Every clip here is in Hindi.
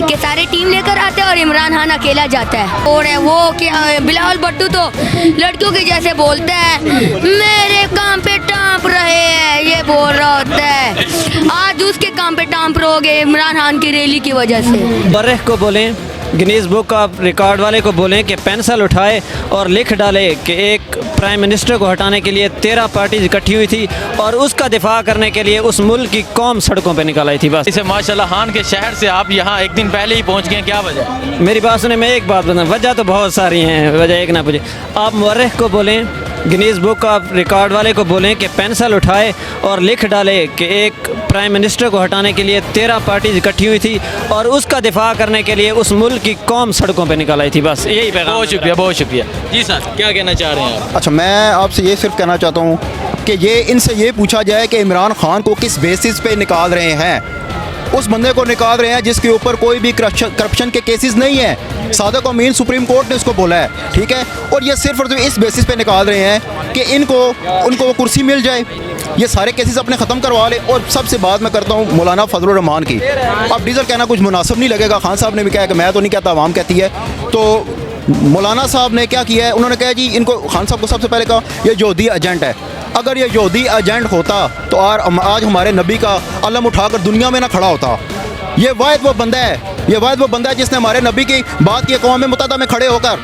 कि सारे टीम लेकर आते हैं और इमरान खान अकेला जाता है। और है वो कि बिलावल भुट्टो तो लड़कियों के जैसे बोलता है, मेरे काम पे टांप रहे हैं, ये बोल रहा होता है। आज उसके काम पे टांप रहोगे इमरान खान की रैली की वजह से। बर्रह को बोलें, गिनीज बुक ऑफ रिकॉर्ड वाले को बोलें कि पेंसिल उठाए और लिख डाले कि एक प्राइम मिनिस्टर को हटाने के लिए 13 पार्टीज इकट्ठी हुई थी और उसका दिफा करने के लिए उस मुल्क की कौम सड़कों पर निकल आई थी। बस इसे माशाल्लाह खान के शहर से आप यहाँ एक दिन पहले ही पहुँच गए, क्या वजह? मेरी बात सुने, मैं एक बात बताऊँ, वजह तो बहुत सारी हैं, वजह एक ना पूछे। आप मुअर्रिख को बोलें, गिनीज बुक ऑफ रिकॉर्ड वाले को बोलें कि पेंसिल उठाए और लिख डाले कि एक प्राइम मिनिस्टर को हटाने के लिए 13 पार्टीज इकट्ठी हुई थी और उसका दिफा करने के लिए उस मुल्क की कौम सड़कों पे निकल आई थी। बस यही पैगाम। बहुत शुक्रिया, बहुत शुक्रिया। जी सर, क्या कहना चाह रहे हैं आप? अच्छा, मैं आपसे ये सिर्फ कहना चाहता हूँ कि इनसे ये पूछा जाए कि इमरान खान को किस बेसिस पे निकाल रहे हैं। उस बंदे को निकाल रहे हैं जिसके ऊपर कोई भी करप्शन के केसेस नहीं है। सादिक अमीन सुप्रीम कोर्ट ने उसको बोला है, ठीक है, और ये सिर्फ और सिर्फ इस बेसिस पे निकाल रहे हैं कि उनको वो कुर्सी मिल जाए, ये सारे केसेस अपने ख़त्म करवा ले। और सबसे बात मैं करता हूँ मौलाना फजलुर रहमान की। अब डीजल कहना कुछ मुनासिब नहीं लगेगा, खान साहब ने भी कहा कि मैं तो नहीं कहता, आवाम कहती है। तो मौलाना साहब ने क्या किया है, उन्होंने कहा जी, इनको खान साहब को सबसे पहले कहा ये यहूदी एजेंट है। अगर ये यहूदी एजेंट होता तो आज हमारे नबी का अलम उठाकर दुनिया में ना खड़ा होता। ये वाहिद वो बंदा है जिसने हमारे नबी की बात की, कौम मुत्तहिदा में खड़े होकर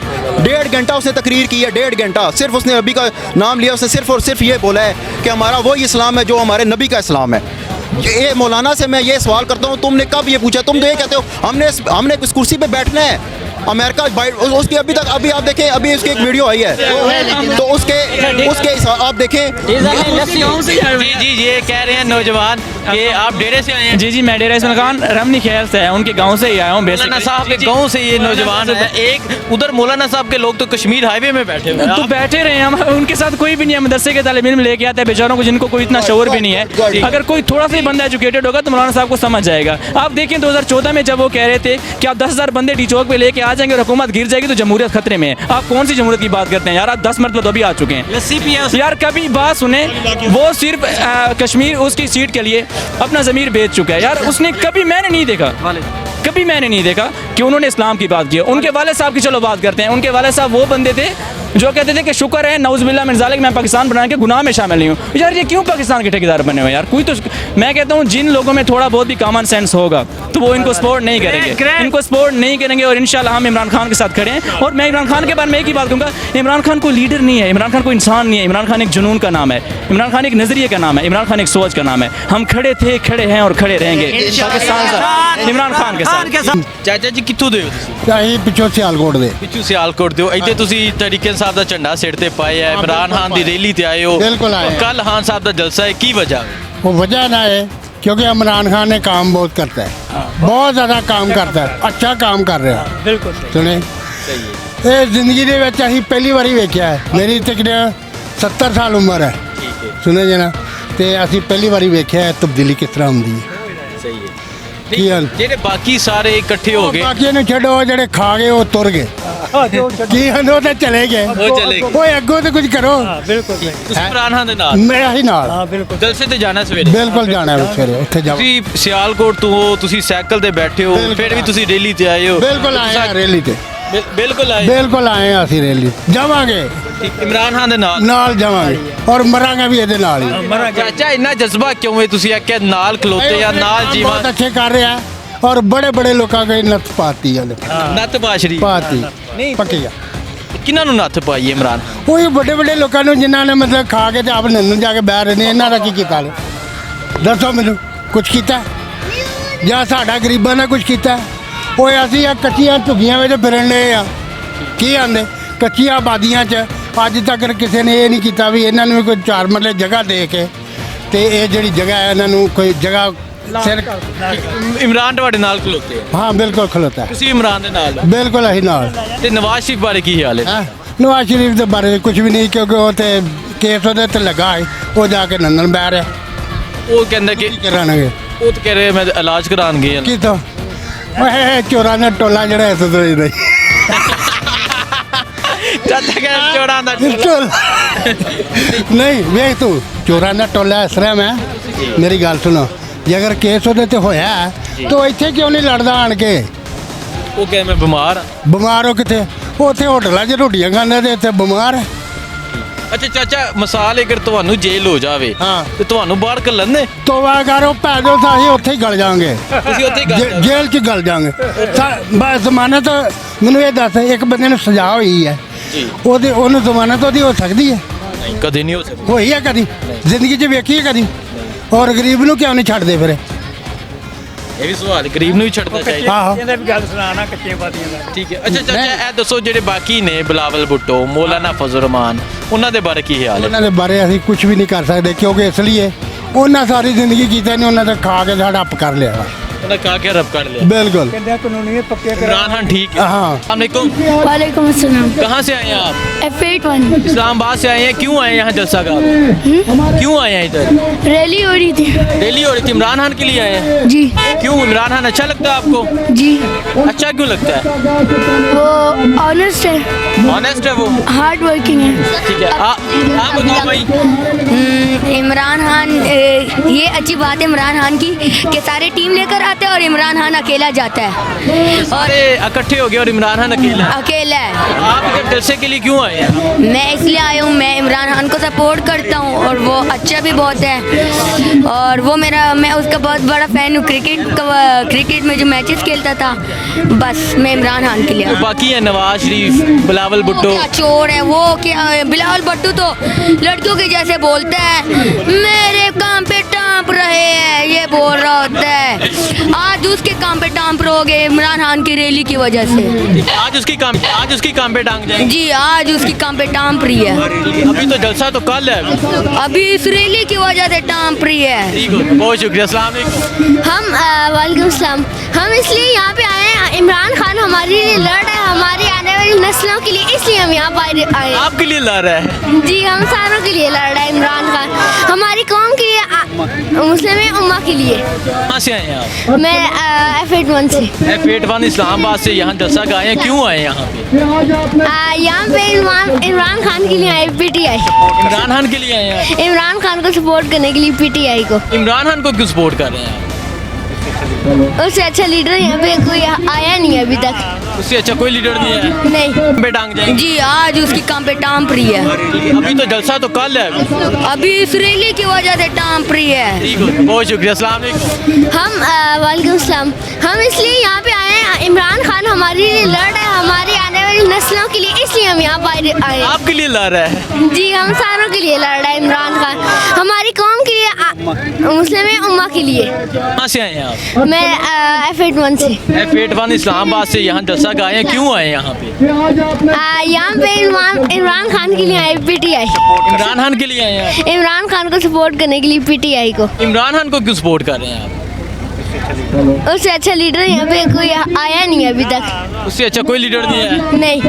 1.5 घंटा उसने तकरीर की है। 1.5 घंटा सिर्फ उसने नबी का नाम लिया, उसने सिर्फ और सिर्फ ये बोला है कि हमारा वही इस्लाम है जो हमारे नबी का इस्लाम है। ये मौलाना से मैं ये सवाल करता हूँ, तुमने कब ये पूछा? तुम तो ये कहते हो हमने इस कुर्सी पे बैठना है। अमेरिका उसकी अभी आप देखें, अभी उसकी एक वीडियो आई है, तो उसके आप देखें। जी, ये कह रहे हैं नौजवान कि आप डेरे से आए हैं। जी, मैं डेरा इसमाइल खान रमनी खैर से आया हूँ, उनके गांव से ही आया हूँ। मौलाना साहब के गांव से ये नौजवान है। एक उधर मौलाना साहब के लोग तो कश्मीर हाईवे में बैठे हुए हैं। तो बैठे रहे, हम उनके साथ कोई भी नहीं है। मदरसे के तालिब इल्म लेके आते हैं बेचारों को, जिनको कोई इतना शऊर भी नहीं है। अगर कोई थोड़ा सा ही बंदा एजुकेटेड होगा तो मौलाना साहब को समझ जाएगा। आप देखें 2014 में जब वो कह रहे थे कि आप 10,000 बंदे डी चौक पे लेके आ जाएंगे और हुकूमत गिर जाएगी तो जमहूरियत खतरे में है। आप कौन सी जमहूरियत की बात करते हैं यार? आप 10 मरतबा तो अभी आ चुके हैं यार। कभी बात सुने, वो सिर्फ कश्मीर उसकी सीट के लिए अपना ज़मीर बेच चुका है यार। उसने कभी मैंने नहीं देखा कि उन्होंने इस्लाम की बात की। उनके वाले साहब की चलो बात करते हैं। उनके वाले साहब वो बंदे थे जो कहते थे कि शुक्र है नऊज़ुबिल्लाह मिन ज़ालिक मैं पाकिस्तान बनाने के गुनाह में शामिल नहीं हूँ। यार ये क्यों पाकिस्तान के ठेकेदार बने हुए यार? कोई तो, मैं कहता हूँ जिन लोगों में थोड़ा बहुत भी कॉमन सेंस होगा तो वो इनको सपोर्ट नहीं करेंगे, और इंशाल्लाह हम इमरान खान के साथ खड़े हैं। और मैं इमरान खान के बारे में एक ही बात कहूँगा, इमरान खान कोई लीडर नहीं है, इमरान खान कोई इंसान नहीं है। इमरान खान एक जुनून का नाम है, इमरान खान एक नज़रिए का नाम है, इमरान खान एक सोच का नाम है। हम खड़े थे, खड़े हैं और खड़े रहेंगे पाकिस्तान से इमरान खान के साथ। चाचा जी कित्थों दे हो ਅਸੀਂ ਪਿੱਛੋਂ ਸਿਆਲਕੋਟ ਦੇ ਪਿੱਛੋਂ ਸਿਆਲਕੋਟ ਦੇ ਹੋ। ਇੱਥੇ ਤੁਸੀਂ ਤਰੀਕੇ ਸਾਹਿਬ ਦਾ ਝੰਡਾ ਸਿਰ ਤੇ ਪਾਇਆ ਹੈ, ਇਮਰਾਨ ਖਾਨ ਦੀ ਰੈਲੀ ਤੇ ਆਏ ਹੋ। ਬਿਲਕੁਲ ਆਏ ਹਾਂ। ਕੱਲ ਖਾਨ साहब ਦਾ ਜਲਸਾ है, की वजह? वो वजह ना है क्योंकि इमरान खान ने काम बहुत करता है, बहुत ज़्यादा काम करता है, अच्छा काम कर रहा है। बिल्कुल सुने ये जिंदगी ਦੇ ਵਿੱਚ ਅਸੀਂ ਪਹਿਲੀ ਵਾਰੀ ਵੇਖਿਆ ਹੈ। ਮੇਰੀ ਤਕਰੀਬਨ 70 ਸਾਲ ਉਮਰ ਹੈ, ਸੁਣੇ ਜੀ ਨਾ, ਤੇ ਅਸੀਂ ਪਹਿਲੀ ਵਾਰੀ ਵੇਖਿਆ ਹੈ ਤਬਦੀਲੀ ਕਿਸ ਤਰ੍ਹਾਂ ਹੁੰਦੀ ਹੈ। ਸਹੀ ਹੈ। ਕੀ ਹਾਲ? ਜਿਹੜੇ ਬਾਕੀ ਸਾਰੇ ਇਕੱਠੇ ਹੋ ਗਏ, ਬਾਕੀ ਨੂੰ ਛੱਡੋ, ਜਿਹੜੇ ਖਾ ਗਏ ਉਹ ਤੁਰ ਗਏ। ਕੀ ਹਨ ਉਹ ਤਾਂ ਚਲੇ ਗਏ, ਓਏ ਅੱਗੋਂ ਤੇ ਕੁਝ ਕਰੋ। बिल्कुल ਤੁਸੀਂ ਇਮਰਾਨ ਖਾਨ ਦੇ ਨਾਲ ਮੇਰਾ ਹੀ ਨਾਲ बिल्कुल ਜਲਸੇ ਤੇ ਜਾਣਾ ਸਵੇਰੇ? ਬਿਲਕੁਲ ਜਾਣਾ ਹੈ ਸਵੇਰੇ, ਉੱਥੇ ਜਾਓ। ਤੁਸੀਂ ਸਿਆਲਕੋਟ ਤੋਂ ਹੋ, ਤੁਸੀਂ ਸਾਈਕਲ ਤੇ ਬੈਠੇ ਹੋ, ਫਿਰ ਵੀ ਤੁਸੀਂ ਰੈਲੀ ਤੇ ਆਏ ਹੋ। ਬਿਲਕੁਲ ਆਏ ਹਾਂ ਰੈਲੀ ਤੇ, ਬਿਲकुल ਆਏ, ਬਿਲकुल ਆਏ ਹਾਂ ਅਸੀਂ ਰੈਲੀ ਜਾਵਾਂਗੇ, ਇਮਰਾਨ ਖਾਨ ਦੇ ਨਾਲ ਜਾਵਾਂਗੇ ਔਰ ਮਰਾਂਗੇ ਵੀ ਇਹਦੇ ਨਾਲ ਹੀ। ਚਾਚਾ ਇੰਨਾ ਜਜ਼ਬਾ ਕਿਉਂ ਹੈ? ਤੁਸੀਂ ਆਖਿਆ ਨਾਲ ਖਲੋਤੇ ਆ, ਨਾਲ ਜੀਵਾਂ। ਬਹੁਤ ਅੱਛੇ ਕਰ ਰਿਹਾ ਔਰ ਬੜੇ ਬੜੇ ਲੋਕਾਂ ਦੇ ਨੱਥ ਪਾਤੀ ਉਹਨੇ, ਨੱਥ ਪਾਸ਼ਰੀ ਪਾਤੀ ਪੱਕੀ ਆ। ਕਿਹਨਾਂ ਨੂੰ ਨੱਥ ਪਾਈ ਇਮਰਾਨ? ਉਹ ਵੱਡੇ ਵੱਡੇ ਲੋਕਾਂ ਨੂੰ ਜਿਨ੍ਹਾਂ ਨੇ ਮਤਲਬ ਖਾ ਕੇ ਤੇ ਆਪ ਨੰਨ ਜਾ ਕੇ ਬਹਿ ਰਹੇ ਨੇ। ਇਹਨਾਂ ਦਾ ਕੀ ਕੀਤਾ ਨੇ ਦੱਸੋ ਮੈਨੂੰ? ਕੁਛ ਕੀਤਾ ਜਾਂ ਸਾਡਾ ਗਰੀਬਾਂ ਨੇ ਕੁਛ ਕੀਤਾ? ਓਏ ਅਸੀਂ ਆ ਕੱਚੀਆਂ ਝੁੱਗੀਆਂ ਵਿੱਚ ਫਿਰਨ ਲਏ ਆ, ਕੀ ਆਂਦੇ ਕੱਚੀਆਂ ਆਬਾਦੀਆਂ 'ਚ ਅੱਜ ਤੱਕ ਕਿਸੇ ਨੇ ਇਹ ਨਹੀਂ ਕੀਤਾ ਵੀ ਇਹਨਾਂ ਨੂੰ ਕੋਈ 4 ਮਰਲੇ ਜਗ੍ਹਾ ਦੇ ਕੇ ਤੇ ਇਹ ਜਿਹੜੀ ਜਗ੍ਹਾ ਹੈ ਇਹਨਾਂ ਨੂੰ ਕੋਈ ਜਗ੍ਹਾ ਸਿਰ। ਇਮਰਾਨ ਤੁਹਾਡੇ ਨਾਲ ਖਲੋਤੇ ਆ? ਹਾਂ ਬਿਲਕੁਲ ਖਲੋਤਾ, ਤੁਸੀਂ ਇਮਰਾਨ ਦੇ ਨਾਲ? ਬਿਲकुल ਅਸੀਂ ਨਾਲ। ਤੇ ਨਵਾਜ਼ ਸ਼ਰੀਫ ਬਾਰੇ ਕੀ ਖਿਆਲ ਹੈ? ਨਵਾਜ਼ ਸ਼ਰੀਫ ਦੇ ਬਾਰੇ ਕੁਝ ਵੀ ਨਹੀਂ, ਕਿਉਂਕਿ ਉਹ ਤੇ ਕੇਸ ਉਹਦੇ ਤੇ ਲੱਗਾ ਹੈ, ਉਹ ਜਾ ਕੇ ਨੰਨਣ ਬਹਿ ਰਿਹਾ। ਉਹ ਕਹਿੰਦਾ ਕਿ ਕਰਾਣਗੇ, ਉਹ ਤਾਂ ਕਹਿ ਰਹੇ ਮੈਂ ਇਲਾਜ ਕਰਾਉਣ ਗਏ। ਕਿਤੋਂ? ਓਏ ਚੋਰਾਂ ਦਾ ਟੋਲਾ ਜਿਹੜਾ ਇਸ ਤੋਂ ਹੀ ਨਹੀਂ। ਚਾਚਾ ਕਹਿੰਦਾ ਚੋਰਾਂ ਦਾ ਨਹੀਂ ਵੇਖ ਤੂੰ, ਚੋਰਾਂ ਦਾ ਟੋਲਾ ਇਸ ਤਰ੍ਹਾਂ ਮੈਂ, ਮੇਰੀ ਗੱਲ ਸੁਣੋ, ਜੇ ਅਗਰ ਕੇਸ ਉਹਦੇ ਤੇ ਹੋਇਆ ਤਾਂ ਇੱਥੇ ਕਿਉਂ ਨਹੀਂ ਲੜਦਾ ਆਣ ਕੇ? ਉਹ ਕਹੇ ਮੈਂ ਬਿਮਾਰ ਹਾਂ। ਬਿਮਾਰ ਹੋ ਕਿੱਥੇ ਉੱਥੇ ਹੋਟਲਾਂ 'ਚ ਰੋਟੀਆਂ ਖਾਂਦੇ ਤੇ ਇੱਥੇ ਬਿਮਾਰ ਹੈ ਅੱਛਾ ਚਾਚਾ ਮਿਸਾਲ ਅਗਰ ਤੁਹਾਨੂੰ ਜੇਲ੍ਹ ਹੋ ਜਾਵੇ ਹਾਂ। ਤੇ ਤੁਹਾਨੂੰ ਬਾਹਰ ਕੱਲਣ ਨੇ ਤੋਬਾ ਕਰੋ ਪੈਦਲ ਤਾਂ ਅਸੀਂ ਉੱਥੇ ਹੀ ਗਲ ਜਾਾਂਗੇ ਤੁਸੀਂ ਉੱਥੇ ਹੀ ਗੱਲ ਜੇਲ੍ਹ 'ਚ ਗਲ ਜਾਾਂਗੇ ਬਸ ਜ਼ਮਾਨਤ ਮੈਨੂੰ ਇਹ ਦੱਸ ਇੱਕ ਬੰਦੇ ਨੂੰ ਸਜ਼ਾ ਹੋਈ ਹੈ ਜੀ ਉਹਨੂੰ ਜ਼ਮਾਨਤ ਉਹਦੀ ਹੋ ਸਕਦੀ ਹੈ ਨਹੀਂ ਕਦੇ ਨਹੀਂ ਹੋ ਸਕਦਾ ਹੋਈ ਹੈ ਕਦੀ ਜ਼ਿੰਦਗੀ 'ਚ ਵੇਖੀ ਹੈ ਕਦੀ ਔਰ ਗਰੀਬ ਨੂੰ ਕਿਉਂ ਨਹੀਂ ਛੱਡਦੇ ਫਿਰ ਇਹ ਵੀ ਸਵਾਲ ਗਰੀਬ ਨੂੰ ਵੀ ਛੱਡਣਾ ਚਾਹੀਦਾ ਆਹੋ ਠੀਕ ਹੈ ਅੱਛਾ ਚਾਚਾ ਇਹ ਦੱਸੋ ਜਿਹੜੇ ਬਾਕੀ ਨੇ ਬਿਲਾਵਲ ਭੁੱਟੋ ਮੌਲਾਨਾ ਫਜ਼ਲ ਰਹਿਮਾਨ ਉਹਨਾਂ ਦੇ ਬਾਰੇ ਕੀ ਹਾਲ ਹੈ ਉਹਨਾਂ ਦੇ ਬਾਰੇ ਅਸੀਂ ਕੁਝ ਵੀ ਨਹੀਂ ਕਰ ਸਕਦੇ ਕਿਉਂਕਿ ਇਸ ਲਈ ਉਹਨਾਂ ਸਾਰੀ ਜ਼ਿੰਦਗੀ ਕੀਤਾ ਨਹੀਂ ਉਹਨਾਂ ਦਾ ਖਾ ਕੇ ਸਾਡਾ ਅੱਪ ਕਰ ਲਿਆ ਉਹਨਾਂ ਕਹਾ ਕੇ ਰੱਬ ਕਰ लिया बिल्कुल इमरान खान ठीक है हाँ। अस्सलामुअलैकुम वालेकुम अस्सलाम कहाँ से आए हैं आप F81 इस्लामाबाद से आए हैं क्यों आए हैं यहाँ जलसा का क्यों आए हैं इधर रैली हो रही थी दिल्ली और इमरान खान के लिए आए हैं जी क्यों इमरान खान अच्छा लगता है आपको जी अच्छा क्यों लगता है वो ऑनेस्ट है ऑनेस्ट है वो हार्ड वर्किंग है ठीक है आप बताओ भाई इमरान खान ये अच्छी बात है इमरान खान की कि सारे टीम लेकर आते हैं और इमरान खान अकेला जाता है और सारे इकट्ठे हो गए और इमरान खान अकेला है। अकेला है आप इधर जलसे के लिए क्यों आए हैं मैं इसलिए आया हूँ मैं इमरान खान को सपोर्ट करता हूँ और वो अच्छा भी बहुत है और वो मैं उसका बहुत बड़ा फ़ैन हूँ क्रिकेट में जो मैचेस खेलता था बस मैं इमरान खान के लिए तो बाकी है नवाज शरीफ बिलावल वो भुट्टो क्या चोर है वो क्या बिलावल भुट्टो तो लड़कियों के जैसे बोलता है मेरे काम पे टांप रहे हैं ये बोल रहा होता है आज उसके काम पे टांप रहोगे इमरान खान की रैली की वजह से आज उसकी काम पे टांग जाएंगे जी आज उसकी काम पे टांप रही है अभी तो जलसा तो कल है अभी इस रैली की वजह से टांप रही है ठीक हो बहुत शुक्रिया अस्सलाम वालेकुम हम वालेकुम सलाम हम इसलिए यहाँ पे आए हैं इमरान खान हमारे लिए लड़ रहा है हमारी आने वाली नस्लों के लिए इसलिए हम यहाँ पर आए हैं। आपके लिए लड़ रहा है जी हम सारों के लिए लड़ रहा है इमरान खान हमारी कौम के लिए मुस्लिम उम्मा के लिए कहाँ से आए हैं आप मैं F81 से F81 इस्लामाबाद से यहाँ जलसा का आए हैं क्यों आए हैं यहाँ पे यहाँ पे इमरान खान के लिए आए PTI इमरान खान के लिए आए हैं इमरान खान को सपोर्ट करने के लिए PTI को इमरान खान को क्यों सपोर्ट कर रहे हैं आप उससे अच्छा लीडर यहाँ पे कोई आया नहीं है अभी तक उससे अच्छा कोई लीडर नहीं है नहीं पे टांग जाएंगे जी आज उसकी काम पे टांप रही है अभी तो जलसा तो कल है अभी इस रैली की वजह से टांप रही है ठीक हो बहुत शुक्रिया अस्सलाम वालेकुम हम वालेकुम सलाम हम इसलिए यहाँ पे आए हैं इमरान खान हमारे लिए लड़ रहा है हमारी आने वाली नस्लों के लिए इसलिए हम यहाँ पर आए हैं। आपके लिए लड़ रहा है जी हम सारों के लिए लड़ रहा है इमरान खान हमारी कौम के लिए मुस्लिम उम्मा के लिए कहाँ से आए हैं आप मैं F81 से F81 इस्लामाबाद से यहाँ जलसा का आए हैं क्यों आए हैं यहाँ पे यहाँ पे इमरान खान के लिए आए PTI इमरान खान के लिए आए हैं इमरान खान को सपोर्ट करने के लिए PTI को इमरान खान को क्यों सपोर्ट कर रहे हैं आप उससे अच्छा लीडर यहाँ पे कोई आया नहीं है अभी तक उससे अच्छा कोई लीडर नहीं है नहीं